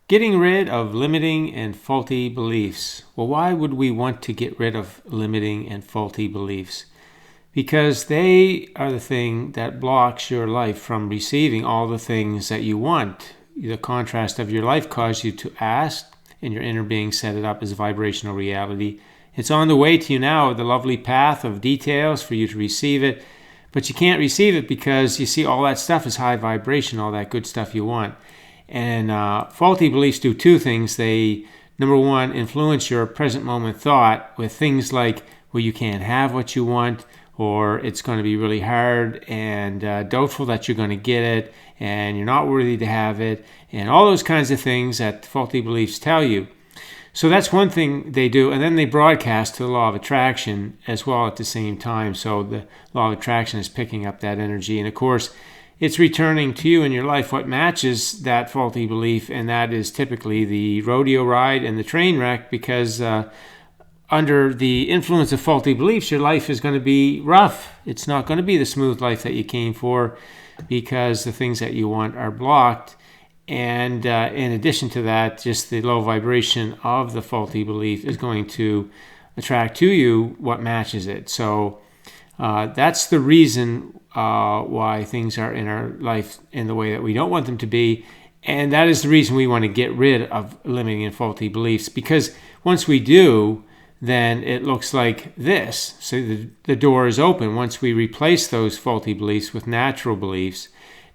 Getting rid of limiting and faulty beliefs. Well, why would we want to get rid of limiting and faulty beliefs? Because they are the thing that blocks your life from receiving all the things that you want. The contrast of your life caused you to ask, and your inner being set it up as vibrational reality. It's on the way to you now, the lovely path of details for you to receive it, but you can't receive it because you see all that stuff is high vibration, all that good stuff you want. And faulty beliefs do two things. They, number one, influence your present moment thought with things like, well, you can't have what you want, or it's going to be really hard and doubtful that you're going to get it, and you're not worthy to have it, and all those kinds of things that faulty beliefs tell you. So that's one thing they do, and then they broadcast to the law of attraction as well at the same time. So the law of attraction is picking up that energy, and of course, it's returning to you in your life what matches that faulty belief, and that is typically the rodeo ride and the train wreck, because under the influence of faulty beliefs, your life is going to be rough. It's not going to be the smooth life that you came for, because the things that you want are blocked. And in addition to that, just the low vibration of the faulty belief is going to attract to you what matches it. So that's the reason why things are in our life in the way that we don't want them to be. And that is the reason we want to get rid of limiting and faulty beliefs, because once we do, then it looks like this. So the door is open. Once we replace those faulty beliefs with natural beliefs,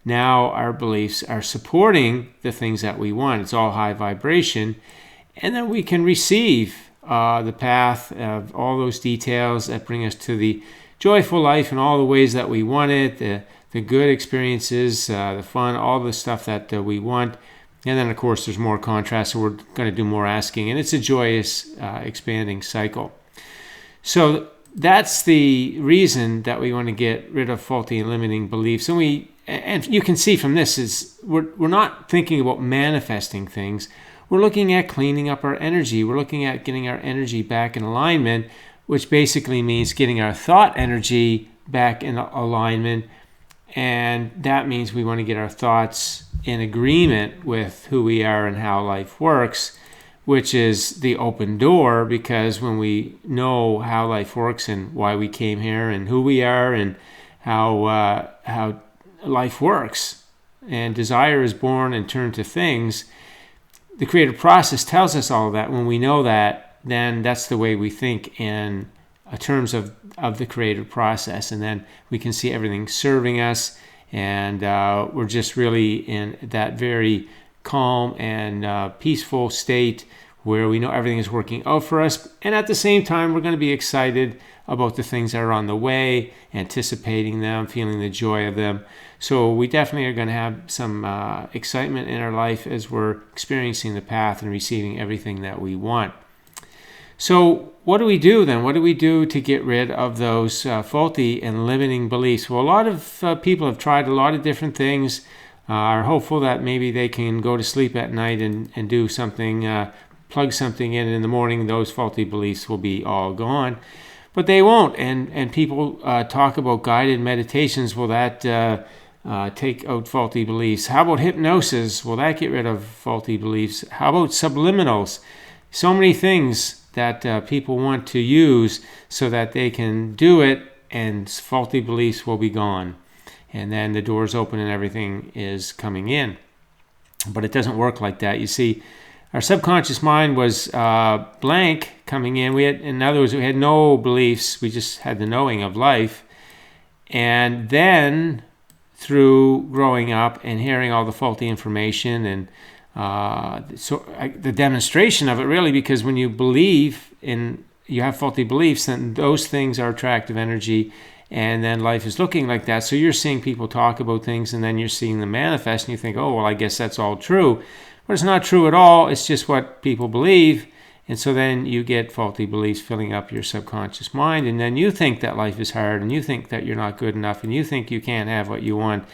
now our beliefs are supporting the things that we want. It's all high vibration. And then we can receive the path of all those details that bring us to the joyful life in all the ways that we want it, the good experiences, the fun, all the stuff that we want. And then, of course, there's more contrast, so we're going to do more asking. And it's a joyous, expanding cycle. So that's the reason that we want to get rid of faulty and limiting beliefs. And you can see from this is we're not thinking about manifesting things. We're looking at cleaning up our energy. We're looking at getting our energy back in alignment, which basically means getting our thought energy back in alignment. And that means we want to get our thoughts in agreement with who we are and how life works, which is the open door, because when we know how life works and why we came here and who we are and how life works and desire is born and turned to things, the creative process tells us all of that. When we know that, then that's the way we think in terms of the creative process. And then we can see everything serving us, and we're just really in that very calm and peaceful state where we know everything is working out for us. And at the same time, we're going to be excited about the things that are on the way, anticipating them, feeling the joy of them. So we definitely are going to have some excitement in our life as we're experiencing the path and receiving everything that we want. So what do we do then? What do we do to get rid of those faulty and limiting beliefs? Well, a lot of people have tried a lot of different things, are hopeful that maybe they can go to sleep at night and do something, plug something in the morning, those faulty beliefs will be all gone. But they won't. And people talk about guided meditations. Will that take out faulty beliefs? How about hypnosis? Will that get rid of faulty beliefs? How about subliminals? So many things that people want to use so that they can do it, and faulty beliefs will be gone. And then the door's open and everything is coming in. But it doesn't work like that. You see, our subconscious mind was blank coming in. In other words, we had no beliefs. We just had the knowing of life. And then through growing up and hearing all the faulty information and the demonstration of it, really, because when you believe in, you have faulty beliefs, then those things are attractive energy, and then life is looking like that. So you're seeing people talk about things, and then you're seeing them manifest, and you think, oh, well, I guess that's all true. But it's not true at all. It's just what people believe. And so then you get faulty beliefs filling up your subconscious mind, and then you think that life is hard, and you think that you're not good enough, and you think you can't have what you want,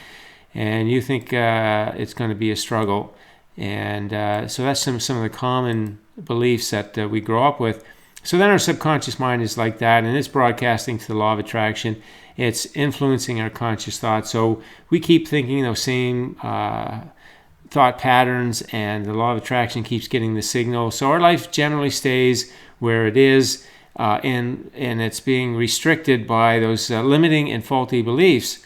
and you think it's going to be a struggle. And so that's some of the common beliefs that we grow up with. So then our subconscious mind is like that, and it's broadcasting to the law of attraction. It's influencing our conscious thoughts. So we keep thinking those same thought patterns, and the law of attraction keeps getting the signal. So our life generally stays where it is, and it's being restricted by those limiting and faulty beliefs.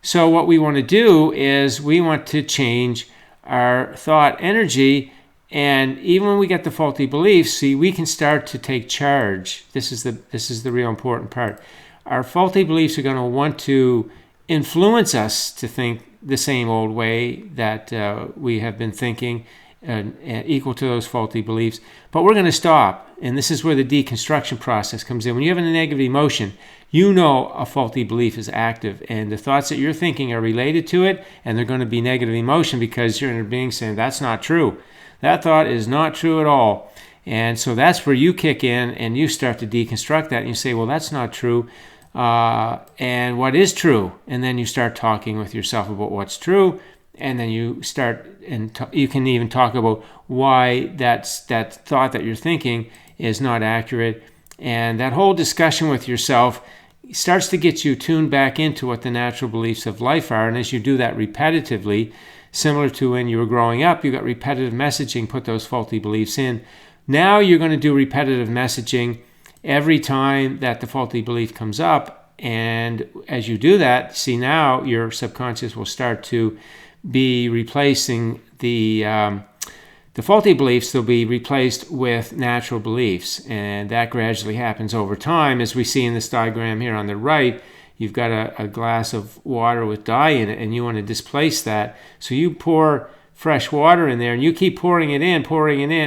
So what we want to do is we want to change our thought energy, and even when we get the faulty beliefs, see, we can start to take charge. This is the real important part. Our faulty beliefs are going to want to influence us to think the same old way that we have been thinking, equal to those faulty beliefs. But we're going to stop, and this is where the deconstruction process comes in. When you have a negative emotion, you know a faulty belief is active, and the thoughts that you're thinking are related to it, and they're going to be negative emotion because your inner being saying, that's not true. That thought is not true at all. And so that's where you kick in, and you start to deconstruct that, and you say, well, that's not true. And what is true? And then you start talking with yourself about what's true, and then you start, and you can even talk about why that thought that you're thinking is not accurate. And that whole discussion with yourself starts to get you tuned back into what the natural beliefs of life are. And as you do that repetitively, similar to when you were growing up, you got repetitive messaging, put those faulty beliefs in. Now you're going to do repetitive messaging every time that the faulty belief comes up. And as you do that, see, now your subconscious will start to be replacing the faulty beliefs. They'll be replaced with natural beliefs. And that gradually happens over time. As we see in this diagram here on the right, you've got a glass of water with dye in it, and you want to displace that. So you pour fresh water in there, and you keep pouring it in,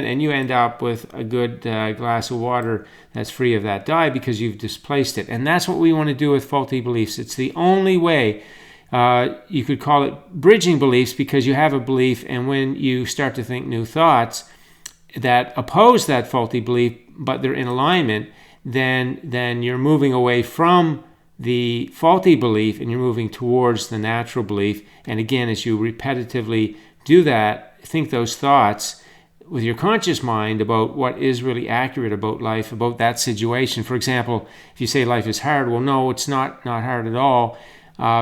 and you end up with a good glass of water that's free of that dye because you've displaced it. And that's what we want to do with faulty beliefs. It's the only way. You could call it bridging beliefs, because you have a belief, and when you start to think new thoughts that oppose that faulty belief, but they're in alignment, then you're moving away from the faulty belief and you're moving towards the natural belief. And again, as you repetitively do that, think those thoughts with your conscious mind about what is really accurate about life, about that situation. For example, if you say life is hard, well, no, it's not hard at all,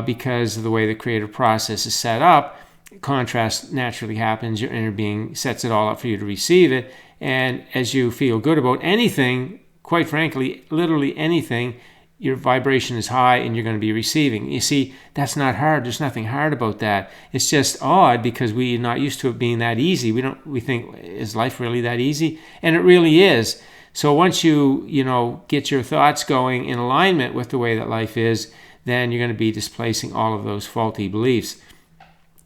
because of the way the creative process is set up. Contrast naturally happens. Your inner being sets it all up for you to receive it. And as you feel good about anything, quite frankly, literally anything, your vibration is high and you're going to be receiving. You see, that's not hard. There's nothing hard about that. It's just odd because we're not used to it being that easy. We think, is life really that easy? And it really is. So once you get your thoughts going in alignment with the way that life is, then you're going to be displacing all of those faulty beliefs.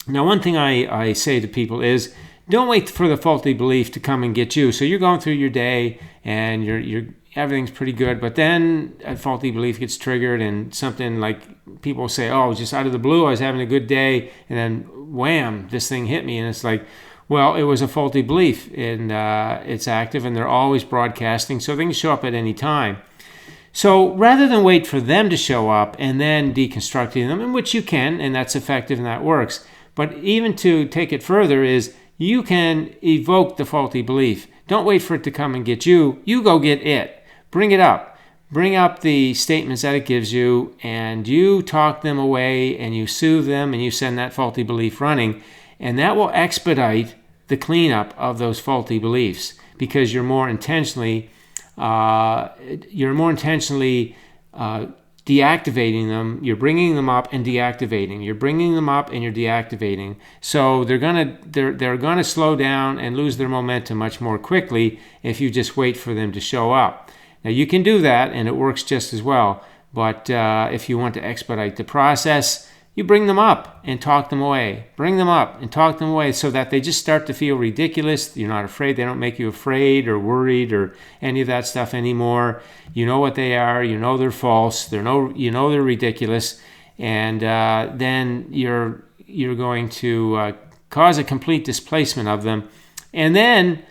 Now, one thing I say to people is, don't wait for the faulty belief to come and get you. So you're going through your day and you're everything's pretty good, but then a faulty belief gets triggered, and something like people say, oh, just out of the blue, I was having a good day, and then wham, this thing hit me. And it's like, well, it was a faulty belief, and it's active, and they're always broadcasting, so they can show up at any time. So rather than wait for them to show up and then deconstructing them, in which you can, and that's effective and that works, but even to take it further is you can evoke the faulty belief. Don't wait for it to come and get you. You go get it. Bring it up. Bring up the statements that it gives you, and you talk them away, and you soothe them, and you send that faulty belief running. And that will expedite the cleanup of those faulty beliefs, because you're more intentionally deactivating them. You're bringing them up and deactivating. You're bringing them up and you're deactivating. So they're gonna slow down and lose their momentum much more quickly if you just wait for them to show up. Now you can do that and it works just as well. But if you want to expedite the process, you bring them up and talk them away. Bring them up and talk them away so that they just start to feel ridiculous. You're not afraid. They don't make you afraid or worried or any of that stuff anymore. You know what they are. You know they're false. You know they're ridiculous. And then you're going to cause a complete displacement of them. And then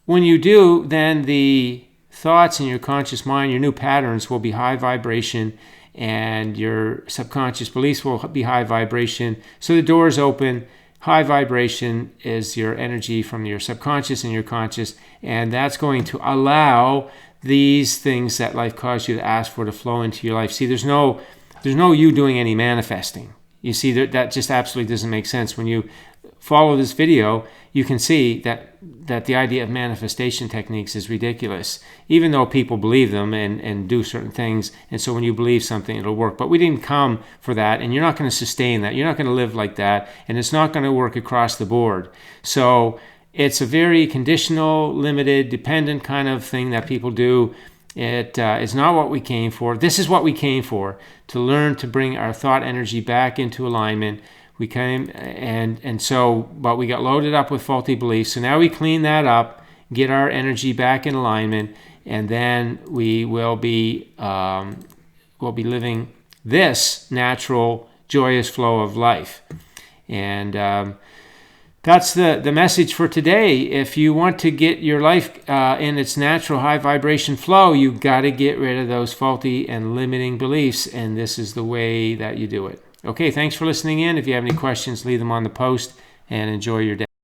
when you do, then the thoughts in your conscious mind, your new patterns will be high vibration, and your subconscious beliefs will be high vibration. So the door is open. High vibration is your energy from your subconscious and your conscious, and that's going to allow these things that life caused you to ask for to flow into your life. See, there's no you doing any manifesting. You see, that just absolutely doesn't make sense. When you follow this video, you can see that the idea of manifestation techniques is ridiculous, even though people believe them and do certain things. And so when you believe something, it'll work. But we didn't come for that, and you're not going to sustain that. You're not going to live like that, and it's not going to work across the board. So it's a very conditional, limited, dependent kind of thing that people do. It is not what we came for. This is what we came for, to learn to bring our thought energy back into alignment. We came but we got loaded up with faulty beliefs. So now we clean that up, get our energy back in alignment, and then we will be living this natural, joyous flow of life. And that's the message for today. If you want to get your life in its natural high vibration flow, you've got to get rid of those faulty and limiting beliefs, and this is the way that you do it. Okay, thanks for listening in. If you have any questions, leave them on the post, and enjoy your day.